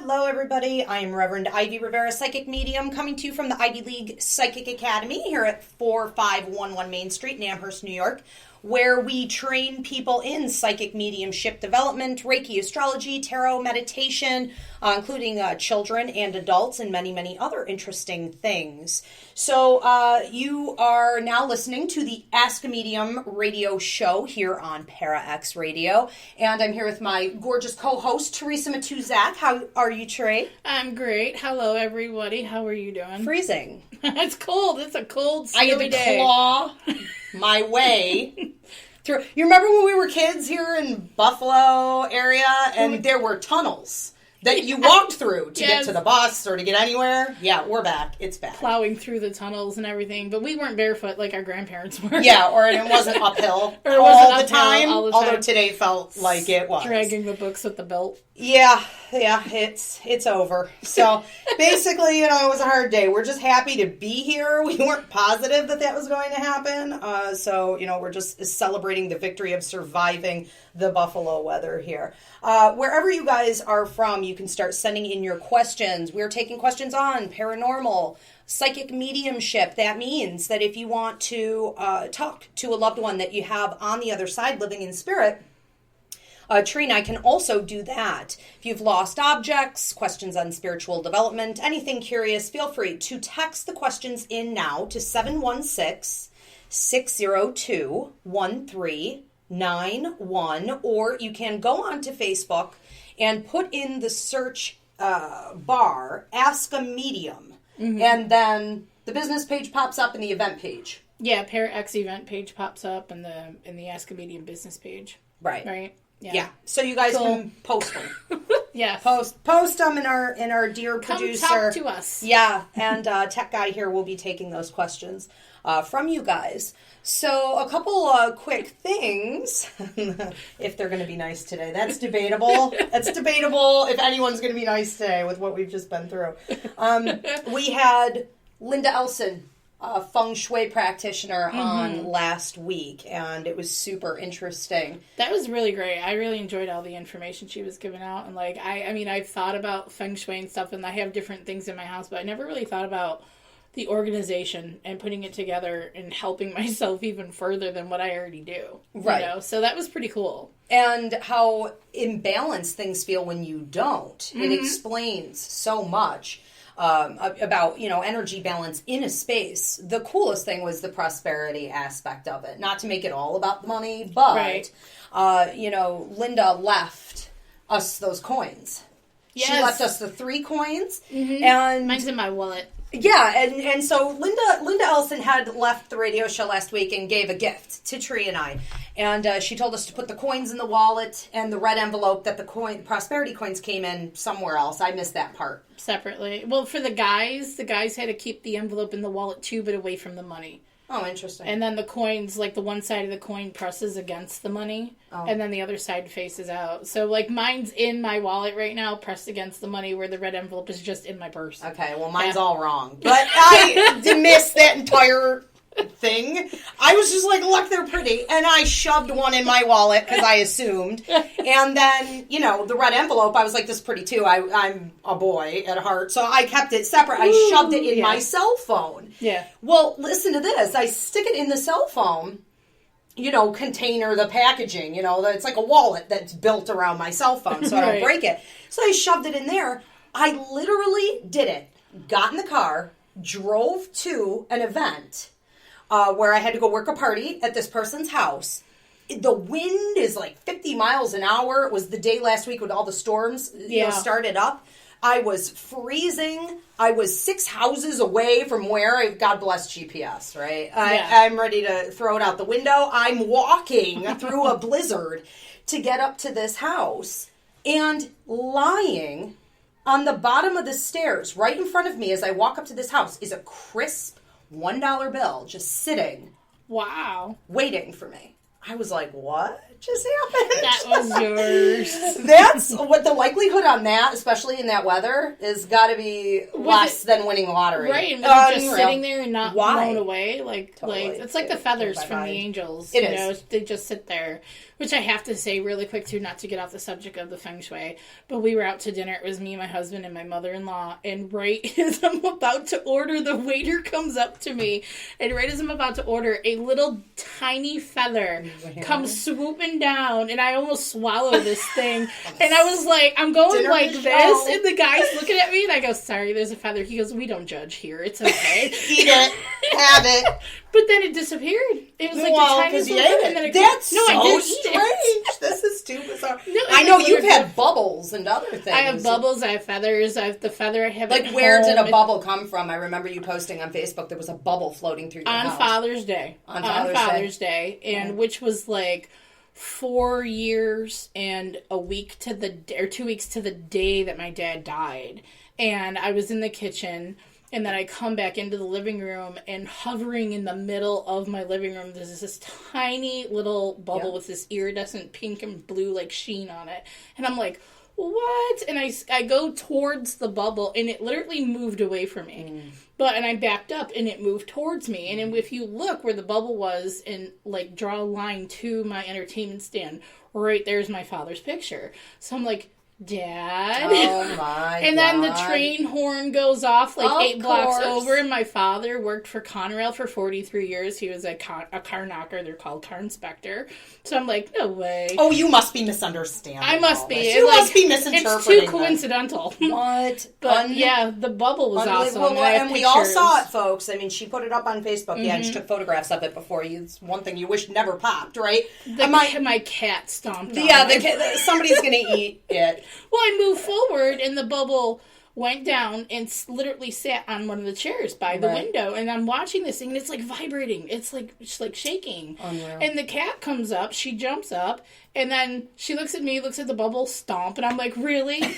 Hello, everybody. I am Rev.Ivy Rivera, Psychic Medium, coming to you from the Ivy League Psychic Academy here at 4511 Main Street in Amherst, New York, where we train people in psychic mediumship development, Reiki, astrology, tarot, meditation, including children and adults, and many, many other interesting things. So you are now listening to the Ask a Medium radio show here on Para X Radio, and I'm here with my gorgeous co-host, Theresa Matuszak. How are you, Trey? I'm great. Hello, everybody. How are you doing? Freezing. It's cold. It's a cold, snowy day. I had to claw my way through. You remember when we were kids here in Buffalo area, and there were tunnels that you walked through to get to the bus or to get anywhere? Yeah, we're back. It's back. Plowing through the tunnels and everything, but we weren't barefoot like our grandparents were. Yeah, or it wasn't uphill all the time, although today felt like it was. Dragging the books with the belt. Yeah, it's over. So basically, it was a hard day. We're just happy to be here. We weren't positive that was going to happen. So, we're just celebrating the victory of surviving the Buffalo weather here. Wherever you guys are from, you can start sending in your questions. We're taking questions on paranormal, psychic mediumship. That means that if you want to talk to a loved one that you have on the other side living in spirit, Tree and I can also do that. If you've lost objects, questions on spiritual development, anything curious, feel free to text the questions in now to 716-602-1391, or you can go onto Facebook and put in the search bar, Ask a Medium, and then the business page pops up and the event page. Yeah, Para X event page pops up in the Ask a Medium business page. Right. Yeah. So you guys can post them. Yes. Post them in our dear producer. Come talk to us. Yeah, and Tech Guy here will be taking those questions from you guys. So a couple quick things, if they're going to be nice today. That's debatable. That's debatable if anyone's going to be nice today with what we've just been through. We had Linda Elson, a feng shui practitioner, on last week, and it was super interesting. That was really great. I really enjoyed all the information she was giving out, and I've thought about feng shui and stuff, and I have different things in my house, but I never really thought about the organization and putting it together and helping myself even further than what I already do. Right. So that was pretty cool. And how imbalanced things feel when you don't. It explains so much about, energy balance in a space. The coolest thing was the prosperity aspect of it. Not to make it all about the money, but, Linda left us those coins. Yes. She left us the 3 coins. And mine's in my wallet. Yeah, and so Linda Ellison had left the radio show last week and gave a gift to Tree and I. And she told us to put the coins in the wallet and the red envelope that the prosperity coins came in somewhere else. I missed that part. Separately. Well, for the guys had to keep the envelope in the wallet too, but away from the money. Oh, interesting. And then the coins, the one side of the coin presses against the money, and then the other side faces out. So, mine's in my wallet right now, pressed against the money, where the red envelope is just in my purse. Okay, well, mine's all wrong. But I missed that entire thing. I was just look, they're pretty. And I shoved one in my wallet, because I assumed. And then, the red envelope, I was like, this is pretty too. I'm a boy at heart. So I kept it separate. I shoved it in my cell phone. Yeah. Well, listen to this. I stick it in the cell phone, container, the packaging, it's like a wallet that's built around my cell phone so I don't break it. So I shoved it in there. I literally did it. Got in the car, drove to an event where I had to go work a party at this person's house. The wind is 50 miles an hour. It was the day last week when all the storms started up. I was freezing. I was 6 houses away from where God bless GPS, right? I'm ready to throw it out the window. I'm walking through a blizzard to get up to this house, and lying on the bottom of the stairs right in front of me as I walk up to this house is a crisp $1 bill just sitting. Wow. Waiting for me. I was like, what? just happened. That was yours. That's what the likelihood on that, especially in that weather, is got to be less than winning the lottery. Right, and just sitting there and not Why? blown away, like it's like the feathers from the angels. It you is. know, they just sit there. Which I have to say really quick too, not to get off the subject of the feng shui, but we were out to dinner. It was me, my husband, and my mother-in-law. And right as I'm about to order, the waiter comes up to me, and right as I'm about to order, a little tiny feather comes swooping down, and I almost swallow this thing. And I was like, I'm going Dinner like show. this, and the guy's looking at me, and I go, sorry, there's a feather. He goes, we don't judge here. It's okay. Eat it. Have it. But then it disappeared. It was like the tiniest little thing, and then it That's no, so I didn't strange. eat it. This is too bizarre. No, I know you've had bubbles and other things. I have bubbles. I have feathers. I have the feather. I have like at where home. did a bubble come from? I remember you posting on Facebook. There was a bubble floating through your on house. Father's Day. On Father's Day, and which was like 4 years and a week to the or 2 weeks to the day that my dad died. And I was in the kitchen. And then I come back into the living room, and hovering in the middle of my living room, there's this tiny little bubble with this iridescent pink and blue like sheen on it. And I'm like, what? And I go towards the bubble, and it literally moved away from me. And I backed up, and it moved towards me. And if you look where the bubble was and like draw a line to my entertainment stand, right there's my father's picture. So I'm like, Dad. Oh my And then the train horn goes off like 8 blocks course. over, and my father worked for Conrail for 43 years. He was a car knocker. They're called car inspector. So I'm like, no way. Oh, you must be misunderstanding. I must be. You must be misinterpreting. It's too coincidental. What? But yeah, the bubble was awesome. Well, and we all saw it, folks. I mean, she put it up on Facebook. Yeah, and she took photographs of it before you. It's one thing you wish never popped, right? My cat stomped on it. Somebody's going to eat it. Well, I moved forward, and the bubble went down and literally sat on one of the chairs by the window. And I'm watching this thing, and it's like vibrating. It's like shaking. Unreal. And the cat comes up. She jumps up, and then she looks at me, looks at the bubble, stomp, and I'm like, really?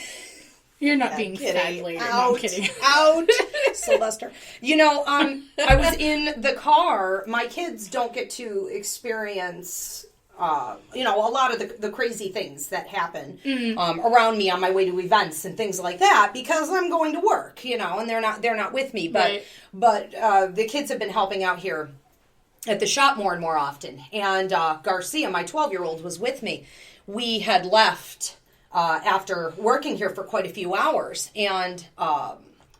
You're not being fed later. No, I'm kidding. Out. Sylvester. You know, I was in the car. My kids don't get to experience... a lot of the crazy things that happen around me on my way to events and things like that because I'm going to work, and they're not with me. But the kids have been helping out here at the shop more and more often. And Garcia, my 12-year-old, was with me. We had left after working here for quite a few hours, and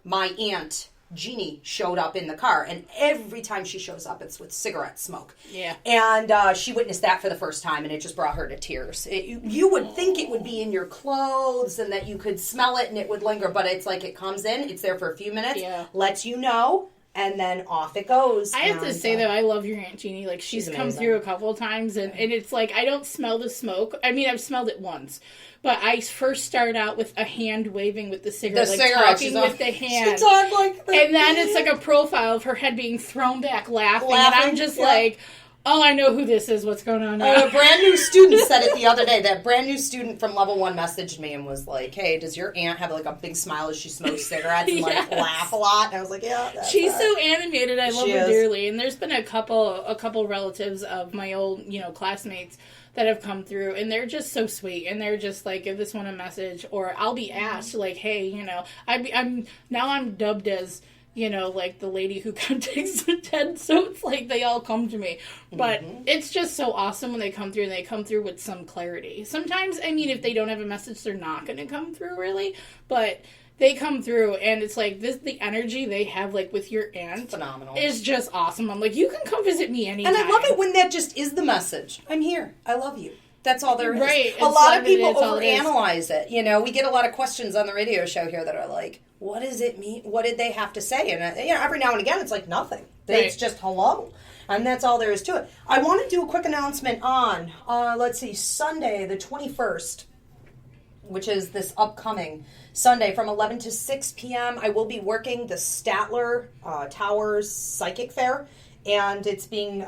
my aunt Jeannie showed up in the car, and every time she shows up, it's with cigarette smoke. Yeah. And she witnessed that for the first time, and it just brought her to tears. You would think it would be in your clothes and that you could smell it and it would linger, but it's like it comes in, it's there for a few minutes, lets you know, and then off it goes. I have to say, though, I love your Aunt Jeannie. Like, she's come through a couple of times, and it's like, I don't smell the smoke. I mean, I've smelled it once. But I first start out with a hand waving with the cigarette, talking with the hand. She talked like that. And then it's like a profile of her head being thrown back laughing. And I'm just like, oh, I know who this is. What's going on now? A brand new student said it the other day. That brand new student from level 1 messaged me and was like, hey, does your aunt have like a big smile as she smokes cigarettes and like laugh a lot? And I was like, yeah, that's she's so animated. I love her is. dearly. And there's been a couple relatives of my old, classmates that have come through, and they're just so sweet, and they're just like, give this one a message, or I'll be asked, like, hey, I'm dubbed as, like the lady who contacts the dead, so it's like they all come to me. But it's just so awesome when they come through, and they come through with some clarity. Sometimes, I mean, if they don't have a message, they're not going to come through, really, but they come through, and it's like, the energy they have, like, with your aunt phenomenal. Is just awesome. I'm like, you can come visit me anytime. And I love it when that just is the message. I'm here. I love you. That's all there is. Right. A lot of people overanalyze it. We get a lot of questions on the radio show here that are like, what does it mean? What did they have to say? And, every now and again, it's like nothing. It's just hello. And that's all there is to it. I want to do a quick announcement on, Sunday, the 21st, which is this upcoming Sunday from 11 to 6 p.m. I will be working the Statler Towers Psychic Fair, and it's being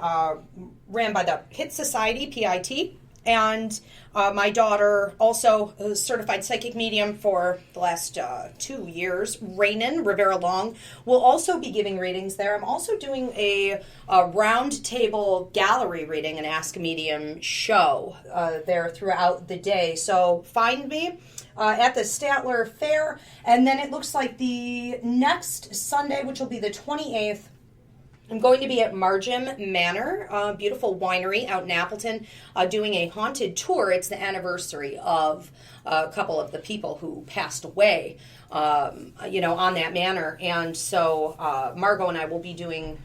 ran by the Hit Society, PIT, And my daughter, also a certified psychic medium for the last 2 years, Rivera, will also be giving readings there. I'm also doing a round table gallery reading, an Ask a Medium show there throughout the day. So find me at the Statler Fair. And then it looks like the next Sunday, which will be the 28th, I'm going to be at Margam Manor, a beautiful winery out in Appleton, doing a haunted tour. It's the anniversary of a couple of the people who passed away, on that manor. And so Margot and I will be doing,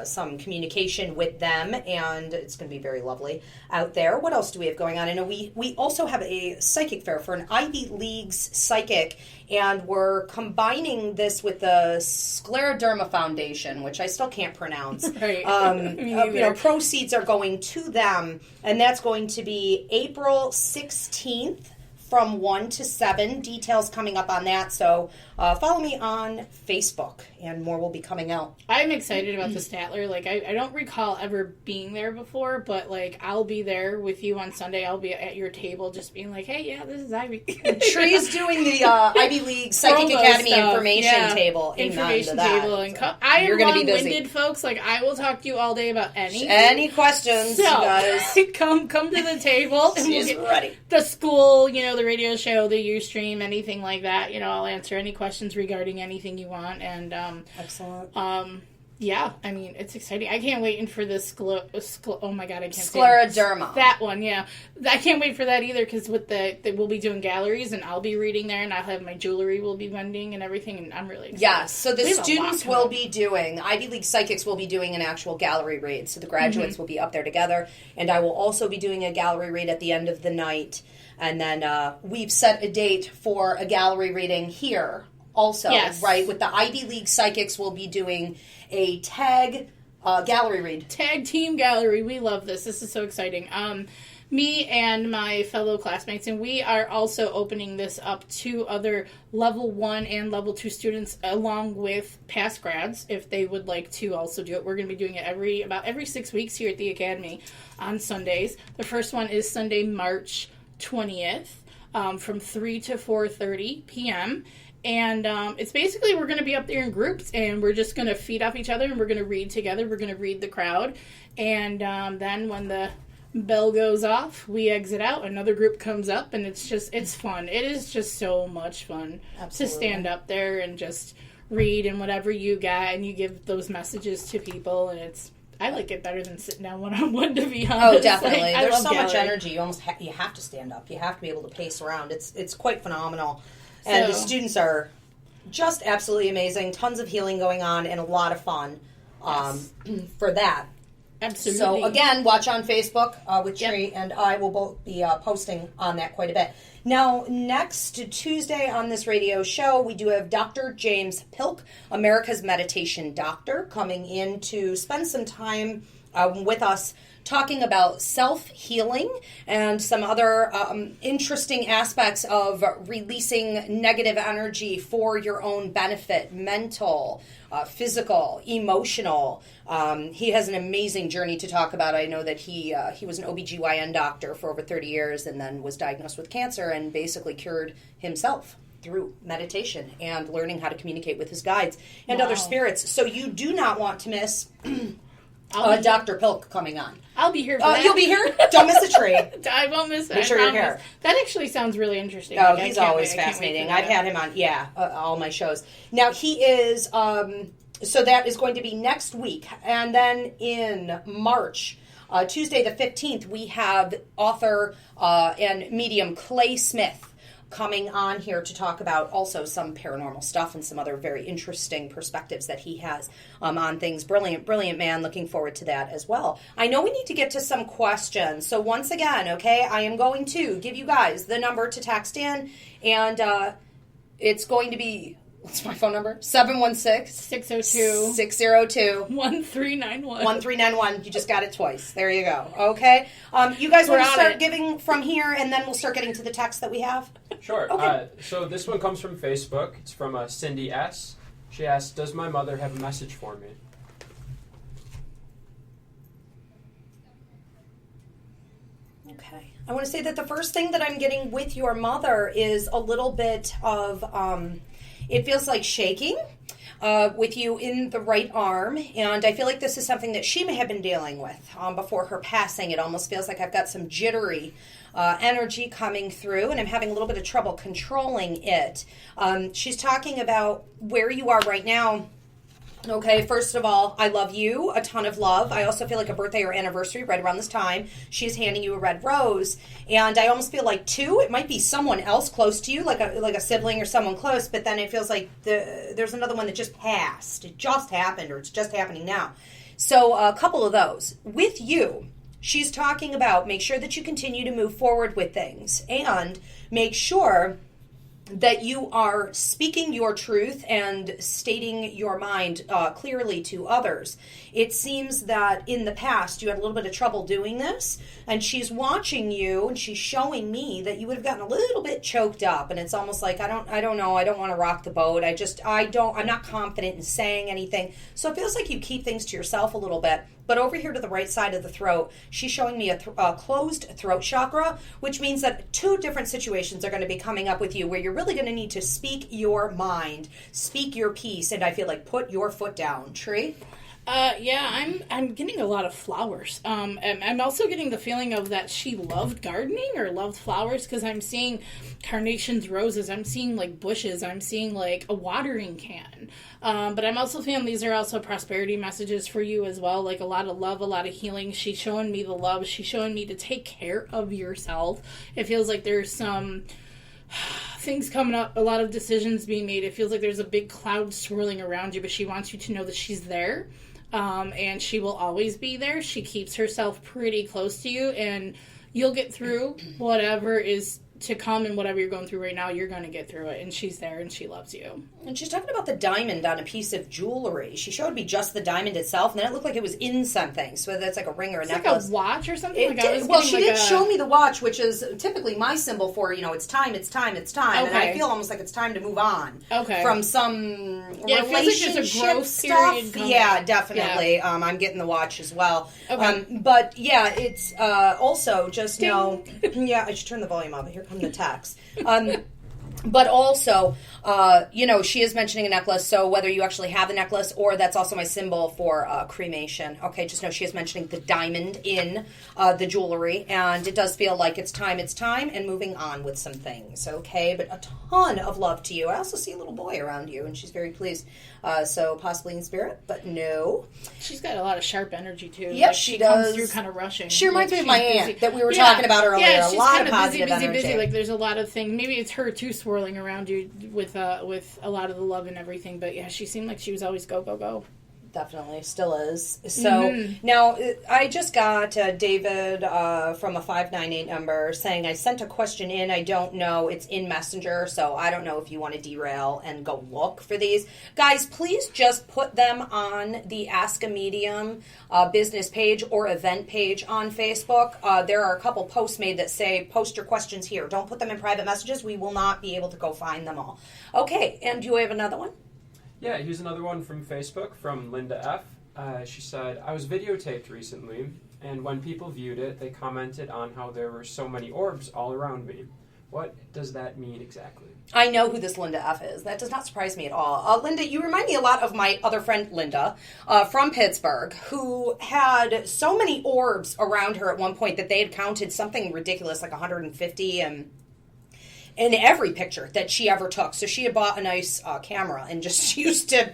some communication with them, and it's going to be very lovely out there. What else do we have going on? I know we also have a psychic fair for an Ivy League's psychic, and we're combining this with the Scleroderma Foundation, which I still can't pronounce. Right. Proceeds are going to them, and that's going to be April 16th. From 1 to 7. Details coming up on that. So follow me on Facebook, and more will be coming out. I'm excited about the Statler. Like, I don't recall ever being there before, but, like, I'll be there with you on Sunday. I'll be at your table just being like, hey, yeah, this is Ivy. Tree's doing the Ivy League Psychic Promo Academy stuff. information table. Information table. And I am long-winded, folks. Like, I will talk to you all day about anything. Any questions, so, you guys. come to the table. And She's ready. The school, the radio show, the Ustream, anything like that. I'll answer any questions regarding anything you want. And excellent. Yeah, I mean, it's exciting. I can't wait for this oh my god, I can't say Scleroderma. That one, yeah. I can't wait for that either, because we'll be doing galleries, and I'll be reading there, and I'll have my jewelry will be vending and everything, and I'm really excited. Yes, so the students will be doing, Ivy League Psychics will be doing an actual gallery read, so the graduates will be up there together, and I will also be doing a gallery read at the end of the night, and then we've set a date for a gallery reading here also, yes. Right? With the Ivy League Psychics, we'll be doing a tag gallery read. Tag team gallery. We love this. This is so exciting. Me and my fellow classmates, and we are also opening this up to other level 1 and level 2 students, along with past grads, if they would like to also do it. We're going to be doing it about every 6 weeks here at the Academy on Sundays. The first one is Sunday, March 20th, from 3 to 4:30 p.m., and it's basically we're going to be up there in groups, and we're just going to feed off each other, and we're going to read together. We're going to read the crowd, and then when the bell goes off, we exit out, another group comes up, and it's fun. It is just so much fun. Absolutely. To stand up there and just read, and whatever you got, and you give those messages to people, and I like it better than sitting down one-on-one, to be honest. Oh, definitely. Like, there's so much energy. You almost you have to stand up. You have to be able to pace around. It's quite phenomenal. And the students are just absolutely amazing. Tons of healing going on and a lot of fun for that. Absolutely. So, again, watch on Facebook with Tree, and I will both be posting on that quite a bit. Now, next Tuesday on this radio show, we do have Dr. James Pilk, America's Meditation Doctor, coming in to spend some time with us talking about self-healing and some other interesting aspects of releasing negative energy for your own benefit, mental, physical, emotional. He has an amazing journey to talk about. I know that he was an OBGYN doctor for over 30 years and then was diagnosed with cancer and basically cured himself through meditation and learning how to communicate with his guides and other spirits. So you do not want to miss Dr. Pilk coming on. I'll be here for that. You'll be here? Don't miss a tree. I won't miss it. Make sure you're here. That actually sounds really interesting. Oh, he's always fascinating. I've had him on, all my shows. Now, he is, so that is going to be next week. And then in March, Tuesday the 15th, we have author and medium Clay Smith coming on here to talk about also some paranormal stuff and some other very interesting perspectives that he has on things. Brilliant man. Looking forward to that as well. I know we need to get to some questions. So once again, okay, I am going to give you guys the number to text in, and it's going to be, what's my phone number? 716-602-1391. 1391. You just got it twice. There you go. Okay. You guys want to start giving from here, and then we'll start getting to the text that we have? Sure. Okay. So this one comes from Facebook. It's from Cindy S. She asks, does my mother have a message for me? Okay. I want to say that the first thing that I'm getting with your mother is a little bit of, it feels like shaking with you in the right arm. And I feel like this is something that she may have been dealing with before her passing. It almost feels like I've got some jittery energy coming through, and I'm having a little bit of trouble controlling it. She's talking about where you are right now. Okay, first of all, I love you, a ton of love. I also feel like a birthday or anniversary right around this time. She's handing you a red rose, and I almost feel like too, it might be someone else close to you, like a sibling or someone close, but then it feels like there's another one that just passed. It just happened, or it's just happening now. So a couple of those. With you, she's talking about make sure that you continue to move forward with things, and make sure that you are speaking your truth and stating your mind clearly to others. It seems that in the past you had a little bit of trouble doing this, and she's watching you and she's showing me that you would have gotten a little bit choked up, and it's almost like I don't know, I don't want to rock the boat. I'm not confident in saying anything. So it feels like you keep things to yourself a little bit. But over here to the right side of the throat, she's showing me a closed throat chakra, which means that two different situations are going to be coming up with you where you're really going to need to speak your mind, speak your piece, and I feel like put your foot down. Tree? Yeah, I'm getting a lot of flowers. And I'm also getting the feeling of that she loved gardening or loved flowers, because I'm seeing carnations, roses, I'm seeing like bushes, I'm seeing like a watering can. But I'm also feeling these are also prosperity messages for you as well, like a lot of love, a lot of healing. She's showing me the love. She's showing me to take care of yourself. It feels like there's some things coming up, a lot of decisions being made. It feels like there's a big cloud swirling around you, but she wants you to know that she's there. And she will always be there. She keeps herself pretty close to you, and you'll get through whatever is to come, and whatever you're going through right now, you're going to get through it, and she's there, and she loves you. And she's talking about the diamond on a piece of jewelry. She showed me just the diamond itself, and then it looked like it was in something, so that's like a ring or a necklace. Like a watch or something? She did show me the watch, which is typically my symbol for, it's time, it's time, it's time, okay. And I feel almost like it's time to move on from some relationship like growth stuff. Period Yeah, definitely. Yeah. I'm getting the watch as well. Okay. But yeah, it's also just know. Yeah, I should turn the volume up. Here come the texts. But also, she is mentioning a necklace, so whether you actually have the necklace or that's also my symbol for cremation. Okay, just know she is mentioning the diamond in the jewelry, and it does feel like it's time, and moving on with some things, okay? But a ton of love to you. I also see a little boy around you, and she's very pleased. So possibly in spirit, but no. She's got a lot of sharp energy, too. Yep, she does. Comes through kind of rushing. She reminds me of my aunt that we were talking about earlier. Yeah, a lot of positive busy, energy. Like there's a lot of things. Maybe it's her, too, swirling around you with a lot of the love and everything. But yeah, she seemed like she was always go, go, go. Definitely, still is. So now I just got David from a 598 number saying I sent a question in. I don't know. It's in Messenger, so I don't know if you want to derail and go look for these. Guys, please just put them on the Ask a Medium business page or event page on Facebook. There are a couple posts made that say post your questions here. Don't put them in private messages. We will not be able to go find them all. Okay, and do we have another one? Yeah, here's another one from Facebook, from Linda F. She said, I was videotaped recently, and when people viewed it, they commented on how there were so many orbs all around me. What does that mean exactly? I know who this Linda F. is. That does not surprise me at all. Linda, you remind me a lot of my other friend, Linda, from Pittsburgh, who had so many orbs around her at one point that they had counted something ridiculous, like 150, in every picture that she ever took. So she had bought a nice camera and just used to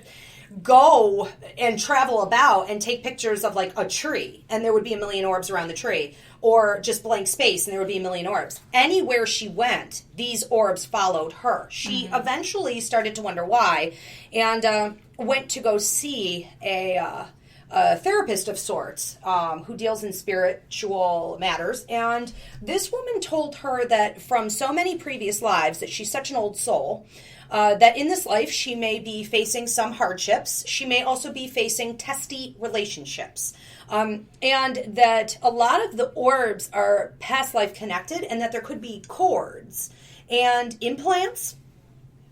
go and travel about and take pictures of like a tree, and there would be a million orbs around the tree, or just blank space and there would be a million orbs. Anywhere she went, these orbs followed her. She eventually started to wonder why, and went to go see a therapist of sorts who deals in spiritual matters, and this woman told her that from so many previous lives that she's such an old soul that in this life she may be facing some hardships. She may also be facing testy relationships, and that a lot of the orbs are past life connected, and that there could be cords and implants,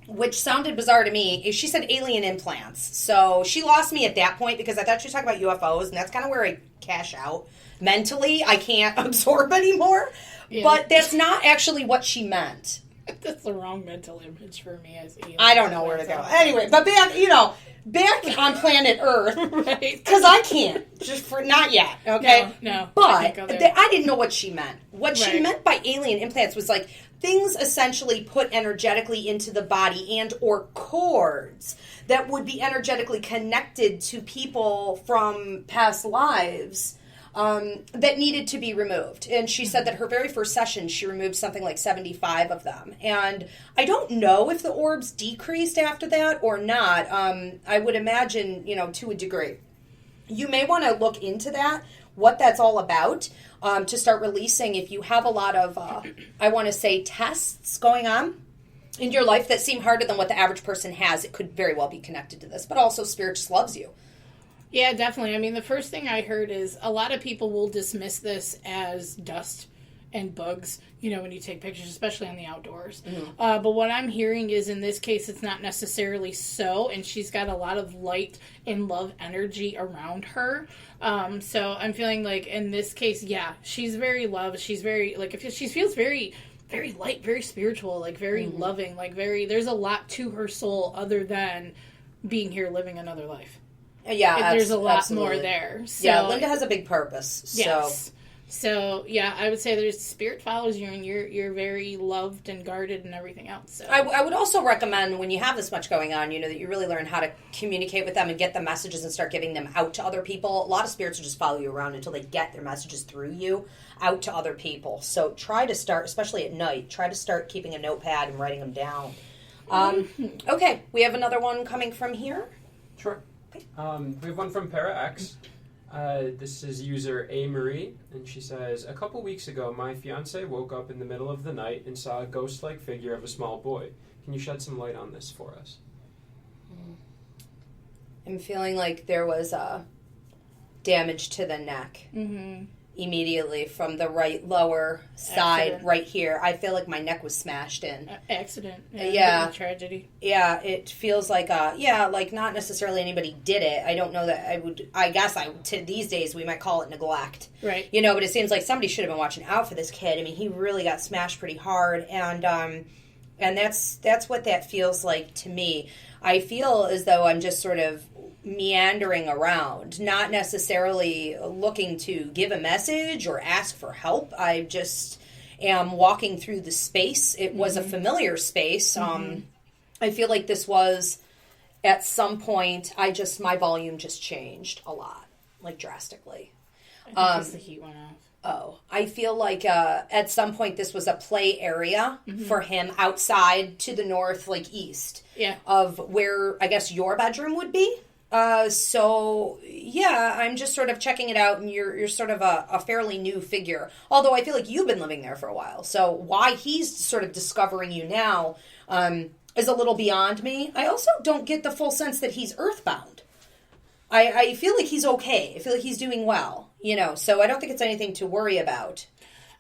which sounded bizarre to me. She said alien implants. So she lost me at that point because I thought she was talking about UFOs, and that's kind of where I cash out. mentally I can't absorb anymore. Yeah. But that's not actually what she meant. That's the wrong mental image for me as alien. I don't know where to go. Anyway, but back on planet Earth, right? Because I can't, not yet. Okay, no. But I didn't know what she meant. What she meant by alien implants was like things essentially put energetically into the body and or cords that would be energetically connected to people from past lives. That needed to be removed. And she said that her very first session, she removed something like 75 of them. And I don't know if the orbs decreased after that or not. I would imagine, to a degree. You may want to look into that, what that's all about, to start releasing if you have a lot of, I want to say, tests going on in your life that seem harder than what the average person has. It could very well be connected to this. But also, Spirit just loves you. Yeah, definitely. I mean, the first thing I heard is a lot of people will dismiss this as dust and bugs, when you take pictures, especially on the outdoors. Mm-hmm. But what I'm hearing is in this case, it's not necessarily so, and she's got a lot of light and love energy around her. So I'm feeling like in this case, yeah, she's very loved. She's very, she feels very, very light, very spiritual, like very loving, like there's a lot to her soul other than being here living another life. Yeah, there's a lot absolutely. more there. So, yeah, Linda has a big purpose. Yes. So yeah, I would say there's spirit follows you, and you're very loved and guarded and everything else. So I would also recommend when you have this much going on, that you really learn how to communicate with them and get the messages and start giving them out to other people. A lot of spirits will just follow you around until they get their messages through you out to other people. So try to start, especially at night. Try to start keeping a notepad and writing them down. Okay, we have another one coming from here. Sure. We have one from Para X. This is user A. Marie, and she says, a couple weeks ago, my fiance woke up in the middle of the night and saw a ghost-like figure of a small boy. Can you shed some light on this for us? I'm feeling like there was damage to the neck. Mm-hmm. Immediately from the right lower side right here. I feel like my neck was smashed in. Accident. Yeah. Tragedy. Yeah, it feels like like not necessarily anybody did it. I don't know that these days we might call it neglect. Right. But it seems like somebody should have been watching out for this kid. I mean, he really got smashed pretty hard, and that's what that feels like to me. I feel as though I'm just sort of meandering around, not necessarily looking to give a message or ask for help. I just am walking through the space. It was a familiar space. I feel like this was, at some point, my volume just changed a lot, like drastically. I think the heat went off. Oh, I feel like at some point this was a play area for him outside to the north, like east of where I guess your bedroom would be. So yeah, I'm just sort of checking it out, and you're sort of a fairly new figure. Although I feel like you've been living there for a while, so why he's sort of discovering you now is a little beyond me. I also don't get the full sense that he's earthbound. I feel like he's okay. I feel like he's doing well, so I don't think it's anything to worry about.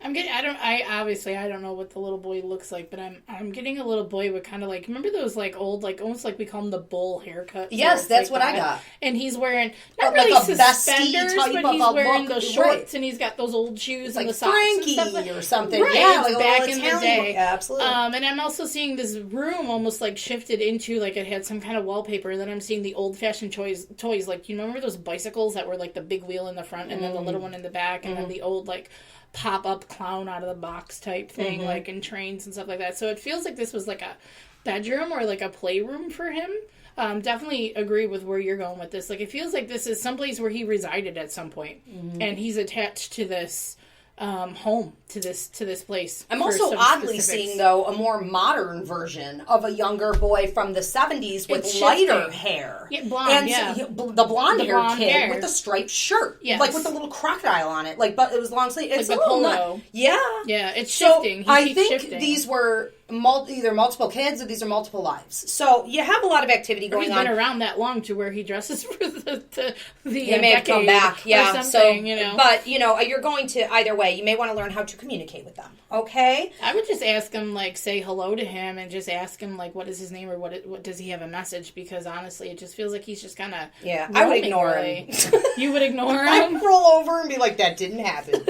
I don't know what the little boy looks like, but I'm getting a little boy with kind of like, remember those like old, like almost like we call them the bull haircuts? Yes, that's what I got. And he's wearing, not like really a suspenders, type but of he's a wearing look, those shorts, and he's got those old shoes and like the socks Frankie and stuff. Or something. Right, yeah, it's like back a in Italian the day. Yeah, absolutely. And I'm also seeing this room almost like shifted into, like it had some kind of wallpaper, and then I'm seeing the old-fashioned toys. Like, you remember those bicycles that were like the big wheel in the front and then the little one in the back, and then the old like pop-up clown out of the box type thing, like in trains and stuff like that. So it feels like this was like a bedroom or like a playroom for him. Definitely agree with where you're going with this. Like, it feels like this is someplace where he resided at some point, and he's attached to this home, to this place. I'm also oddly seeing, though, a more modern version of a younger boy from the 70s with lighter hair. Yeah, blonde, the blonde-haired kid with the striped shirt. Yes. Like with the little crocodile on it. Like, but it was long sleeve. It's like a little polo. Yeah. Yeah, it's shifting. I think these were either multiple kids or these are multiple lives. So you have a lot of activity going on. He's been around that long to where he dresses for the he may have come back, yeah. Or something, you know. But, you know, you're going to, either way, you may want to learn how to communicate with them, okay? I would just ask him, like, say hello to him and just ask him, like, what is his name or what does he have a message? Because, honestly, it just feels like he's just kind of I would ignore him. You would ignore him? I'd roll over and be like, that didn't happen.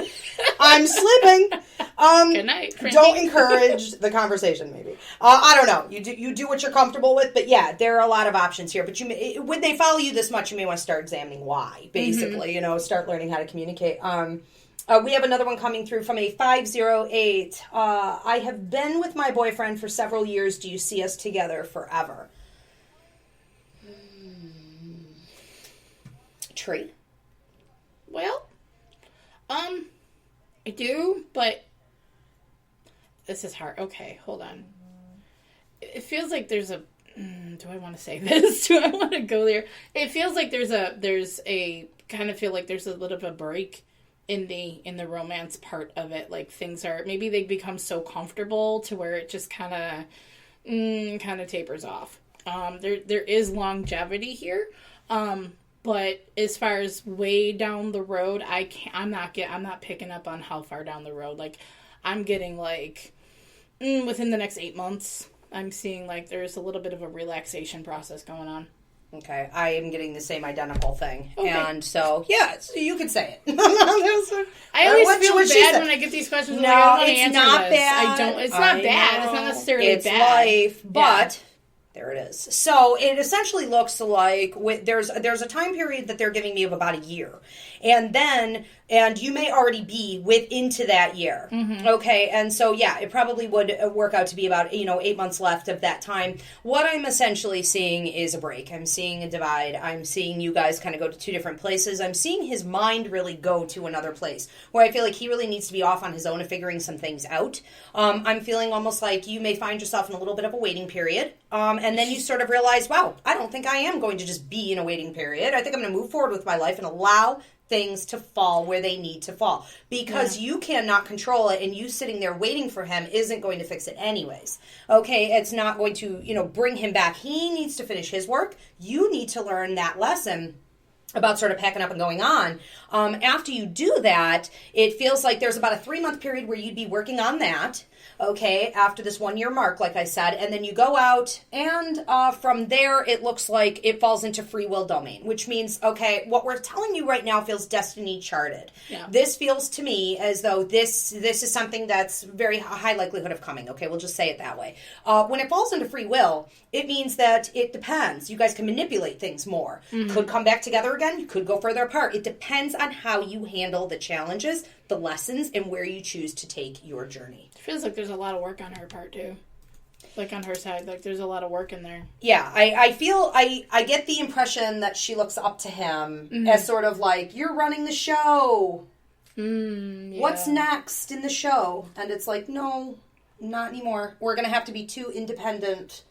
I'm slipping. Good night, Frankie. Don't encourage the conversation, maybe. I don't know. You do what you're comfortable with, but yeah, there are a lot of options here. But when they follow you this much, you may want to start examining why, basically. You know, start learning how to communicate. We have another one coming through from a 508. I have been with my boyfriend for several years. Do you see us together forever? Tree? Well, I do, but this is hard. Okay, hold on. It feels like there's a... do I want to say this? Do I want to go there? It feels like there's a kind of feel like there's a little bit of a break in the romance part of it. Like things are, maybe they become so comfortable to where it just kind of tapers off. There is longevity here. But as far as way down the road, I'm not picking up on how far down the road. Like, I'm getting like, within the next 8 months, I'm seeing like there's a little bit of a relaxation process going on. Okay, I am getting the same identical thing. Okay. And so, yeah, so you could say it. I always feel bad when I get these questions. No, like, it's not bad. It's not bad. It's not necessarily bad. It's life, but... There it is. So it essentially looks like there's a time period that they're giving me of about a year. And you may already be into that year. Mm-hmm. Okay. And so, yeah, it probably would work out to be about, 8 months left of that time. What I'm essentially seeing is a break. I'm seeing a divide. I'm seeing you guys kind of go to two different places. I'm seeing his mind really go to another place where I feel like he really needs to be off on his own and figuring some things out. I'm feeling almost like you may find yourself in a little bit of a waiting period. And then you sort of realize, wow, I don't think I am going to just be in a waiting period. I think I'm going to move forward with my life and allow things to fall where they need to fall. Because you cannot control it, and you sitting there waiting for him isn't going to fix it anyways. Okay, it's not going to, bring him back. He needs to finish his work. You need to learn that lesson about sort of packing up and going on. After you do that, it feels like there's about a 3-month period where you'd be working on that. Okay, after this 1 year mark, like I said, and then you go out, and from there, it looks like it falls into free will domain, which means, okay, what we're telling you right now feels destiny charted. Yeah. This feels to me as though this is something that's very high likelihood of coming. Okay, we'll just say it that way. When it falls into free will, it means that it depends. You guys can manipulate things more. Mm-hmm. Could come back together again. You could go further apart. It depends on how you handle the challenges, the lessons, and where you choose to take your journey. It feels like there's a lot of work on her part, too. Like, on her side. Like, there's a lot of work in there. Yeah, I feel, I get the impression that she looks up to him as sort of like, you're running the show. Yeah. What's next in the show? And it's like, no, not anymore. We're going to have to be two independent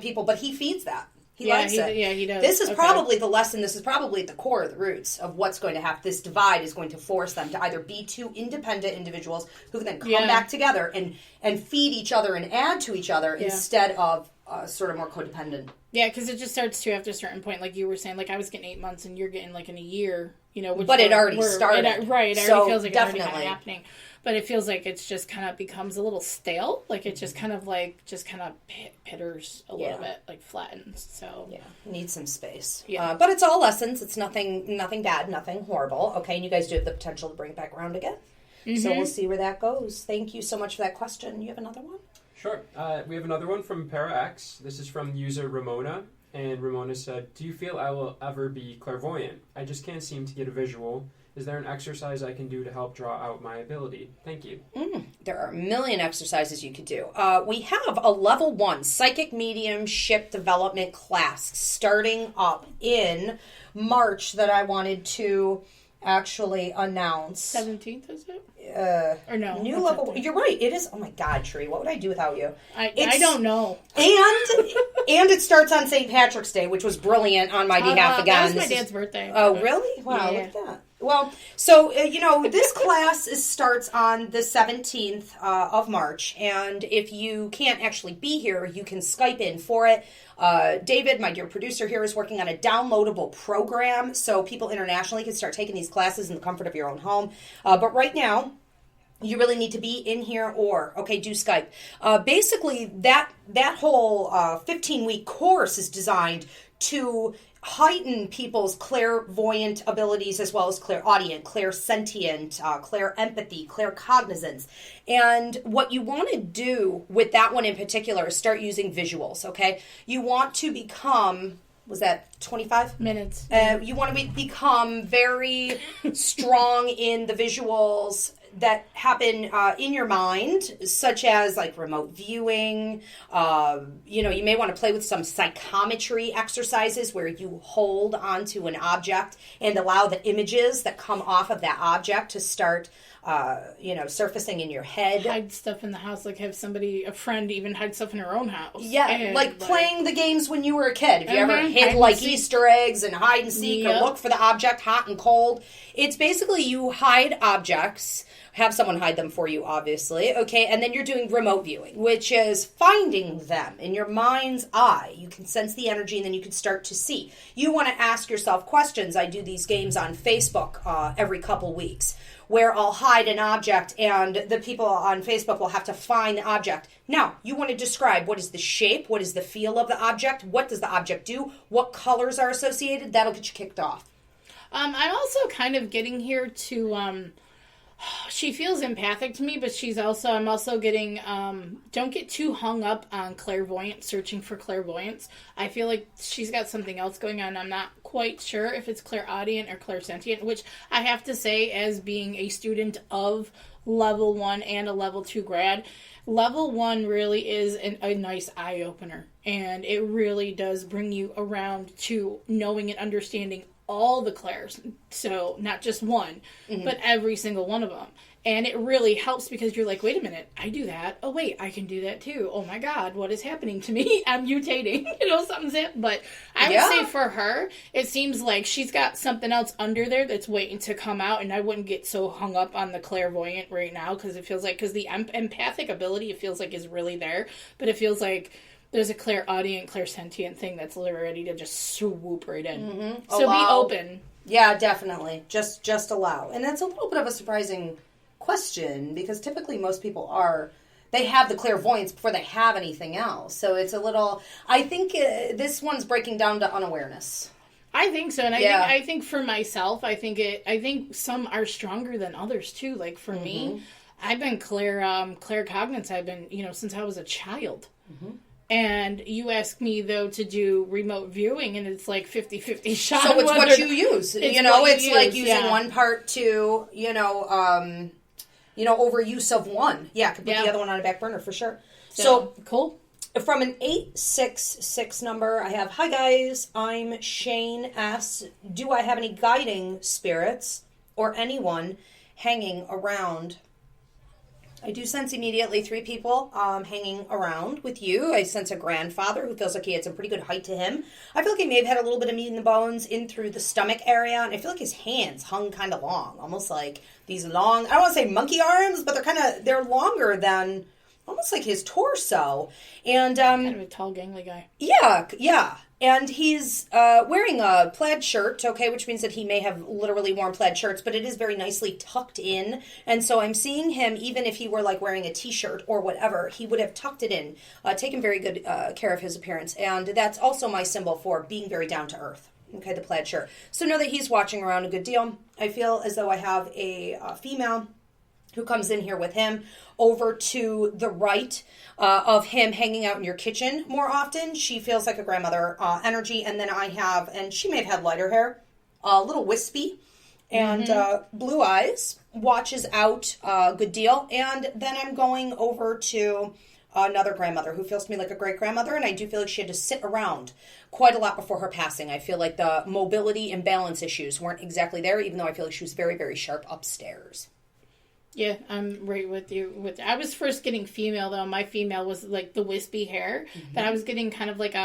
people. But he feeds that. He likes it. Yeah, he does. This is probably the lesson. This is probably at the core of the roots of what's going to happen. This divide is going to force them to either be two independent individuals who can then come back together and feed each other and add to each other instead of sort of more codependent. Yeah, because it just starts to, after a certain point, like you were saying, like I was getting 8 months and you're getting like in a year, but it already started. It already feels like definitely. It's already kind of happening. But it feels like it's just kind of becomes a little stale. Like it just kind of pitters a little bit, like flattens. So yeah, needs some space. Yeah, but it's all lessons. It's nothing bad, nothing horrible. Okay, and you guys do have the potential to bring it back around again. Mm-hmm. So we'll see where that goes. Thank you so much for that question. You have another one? Sure. We have another one from Para X. This is from user Ramona. And Ramona said, do you feel I will ever be clairvoyant? I just can't seem to get a visual. Is there an exercise I can do to help draw out my ability? Thank you. There are a million exercises you could do. We have a level 1 psychic mediumship development class starting up in March that I wanted to actually announce. 17th, is it? Or no? New level. You're right. It is. Oh my God, Tree. What would I do without you? I don't know. And it starts on St. Patrick's Day, which was brilliant on my behalf again. That was my dad's birthday. Oh, really? Wow, yeah. look at that. Well, so, this class starts on the 17th of March, and if you can't actually be here, you can Skype in for it. David, my dear producer here, is working on a downloadable program so people internationally can start taking these classes in the comfort of your own home. But right now, you really need to be in here do Skype. Basically, that whole 15-week course is designed to heighten people's clairvoyant abilities as well as clairaudient, clairsentient, clairempathy, claircognizance. And what you want to do with that one in particular is start using visuals, okay? You want to become... Was that 25 minutes? You want to become very strong in the visuals that happen in your mind, such as like remote viewing. You may want to play with some psychometry exercises where you hold onto an object and allow the images that come off of that object to start surfacing in your head. Hide stuff in the house, like have a friend even hide stuff in her own house. Yeah, and like playing the games when you were a kid. If you ever hid like Easter eggs and hide and seek or look for the object hot and cold. It's basically you hide objects, have someone hide them for you, obviously, okay? And then you're doing remote viewing, which is finding them in your mind's eye. You can sense the energy, and then you can start to see. You want to ask yourself questions. I do these games on Facebook every couple weeks, where I'll hide an object, and the people on Facebook will have to find the object. Now, you want to describe what is the shape, what is the feel of the object, what does the object do, what colors are associated. That'll get you kicked off. I'm also kind of getting here to... she feels empathic to me, but I'm also getting, don't get too hung up on clairvoyance, searching for clairvoyance. I feel like she's got something else going on. I'm not quite sure if it's clairaudient or clairsentient, which I have to say, as being a student of level 1 and a level 2 grad, level 1 really is a nice eye-opener, and it really does bring you around to knowing and understanding all the clairs, so not just one, but every single one of them. And it really helps because you're like, wait a minute, I do that. Oh, wait, I can do that too. Oh my God, what is happening to me? I'm mutating. Something's it. But I would say for her, it seems like she's got something else under there that's waiting to come out, and I wouldn't get so hung up on the clairvoyant right now because it feels like, because the empathic ability, it feels like is really there, but it feels like there's a clairaudient, clairsentient thing that's ready to just swoop right in. Mm-hmm. So be open. Yeah, definitely. Just allow. And that's a little bit of a surprising question because typically most people they have the clairvoyance before they have anything else. So it's a little, I think this one's breaking down to unawareness. I think so, and I think for myself, I think some are stronger than others too. Like for me, I've been claircognizant. I've been, since I was a child. Mm-hmm. And you ask me, though, to do remote viewing, and it's like 50-50 shot. So it's what you use. It's like using one part to, overuse of one. Yeah, could put the other one on a back burner for sure. So cool. From an 866 number, I have, hi guys, I'm Shane S. Do I have any guiding spirits or anyone hanging around? I do sense immediately 3 people hanging around with you. I sense a grandfather who feels like he had some pretty good height to him. I feel like he may have had a little bit of meat in the bones in through the stomach area. And I feel like his hands hung kind of long. Almost like these long, I don't want to say monkey arms, but they're longer than almost like his torso. And kind of a tall, gangly guy. Yeah. And he's wearing a plaid shirt, okay, which means that he may have literally worn plaid shirts, but it is very nicely tucked in. And so I'm seeing him, even if he were like wearing a t-shirt or whatever, he would have tucked it in, taken very good care of his appearance. And that's also my symbol for being very down to earth, okay, the plaid shirt. So know that he's watching around a good deal. I feel as though I have a female who comes in here with him over to the right of him hanging out in your kitchen more often. She feels like a grandmother energy. And then and she may have had lighter hair, a little wispy, and blue eyes, watches out a good deal. And then I'm going over to another grandmother who feels to me like a great-grandmother, and I do feel like she had to sit around quite a lot before her passing. I feel like the mobility and balance issues weren't exactly there, even though I feel like she was very, very sharp upstairs. Yeah, I'm right with you. I was first getting female, though. My female was like the wispy hair, but I was getting kind of like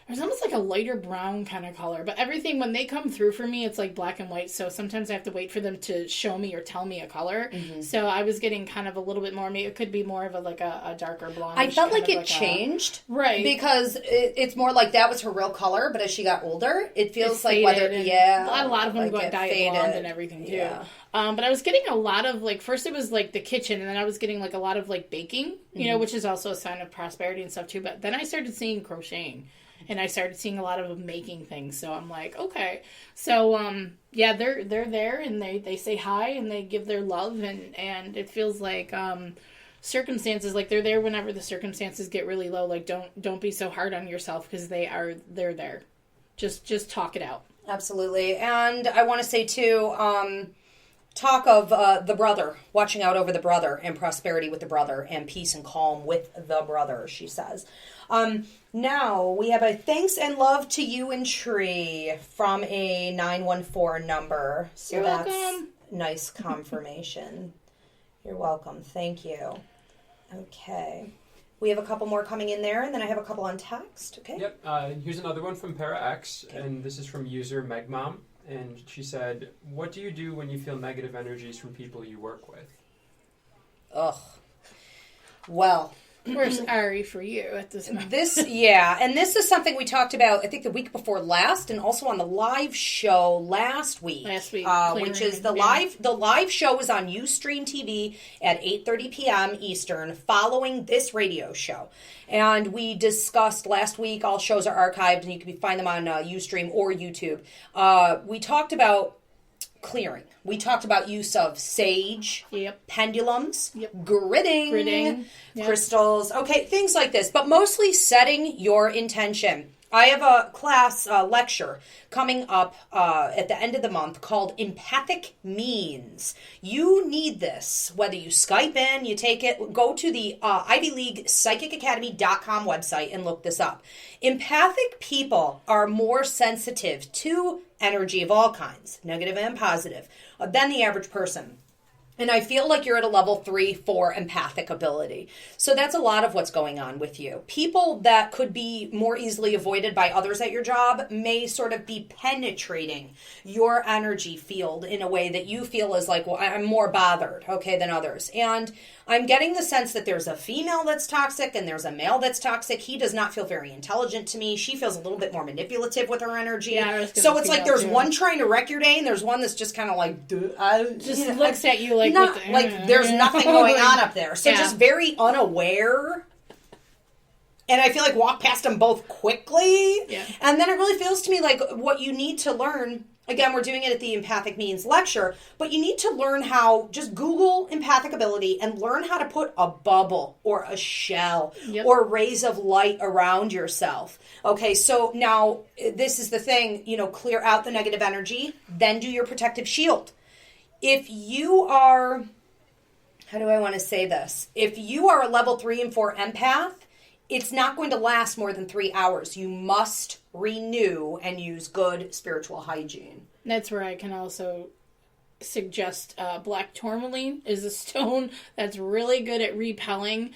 It's almost like a lighter brown kind of color. But everything, when they come through for me, it's like black and white. So sometimes I have to wait for them to show me or tell me a color. So I was getting kind of a little bit more, maybe it could be more of a darker blonde. I felt like it changed. Right. Because it's more like that was her real color, but as she got older, it feels like whether, a lot of them got dyed blonde and everything too. Yeah. But I was getting a lot of, like, first it was, like, the kitchen, and then I was getting, like, a lot of, like, baking, you know, which is also a sign of prosperity and stuff, too. But then I started seeing crocheting, and I started seeing a lot of them making things. So I'm like, okay. So, yeah, they're there, and they say hi, and they give their love, and it feels like circumstances, like, they're there whenever the circumstances get really low. Like, don't be so hard on yourself, because they're there. Just talk it out. Absolutely. And I want to say, too, talk of the brother, watching out over the brother, and prosperity with the brother, and peace and calm with the brother, she says. Now, we have a thanks and love to you and Tree from a 914 number. So You're that's welcome. Nice confirmation. You're welcome. Thank you. Okay. We have a couple more coming in there, and then I have a couple on text. Okay? Yep. Here's another one from Para X, and this is from user Megmom. And she said, what do you do when you feel negative energies from people you work with? Ugh. Well, We're sorry for you at this moment. And this is something we talked about, I think, the week before last, and also on the live show last week. Which is the live show is on Ustream TV at 8:30 p.m. Eastern, following this radio show. And we discussed last week, all shows are archived, and you can find them on Ustream or YouTube. We talked about clearing. We talked about use of sage, pendulums, gridding, crystals, things like this, but mostly setting your intention. I have a class lecture coming up at the end of the month called Empathic Means. You need this. Whether you Skype in, you take it, go to the Ivy League PsychicAcademy.com website and look this up. Empathic people are more sensitive to energy of all kinds, negative and positive, than the average person. And I feel like you're at a level 3-4 empathic ability. So that's a lot of what's going on with you. People that could be more easily avoided by others at your job may sort of be penetrating your energy field in a way that you feel is like, well, I'm more bothered, than others. And I'm getting the sense that there's a female that's toxic and there's a male that's toxic. He does not feel very intelligent to me. She feels a little bit more manipulative with her energy. Yeah, so it's like there's one trying to wreck your day and there's one that's just kind of like, looks at you like, there's nothing going on up there. So just very unaware. And I feel like walk past them both quickly. Yeah. And then it really feels to me like what you need to learn. Again, we're doing it at the Empathic Means lecture, but you need to learn how, just Google empathic ability and learn how to put a bubble or a shell or rays of light around yourself. Okay, so now this is the thing, clear out the negative energy, then do your protective shield. If you are, how do I want to say this? If you are a level 3 and 4 empath, it's not going to last more than 3 hours. You must renew and use good spiritual hygiene. That's where I can also suggest black tourmaline is a stone that's really good at repelling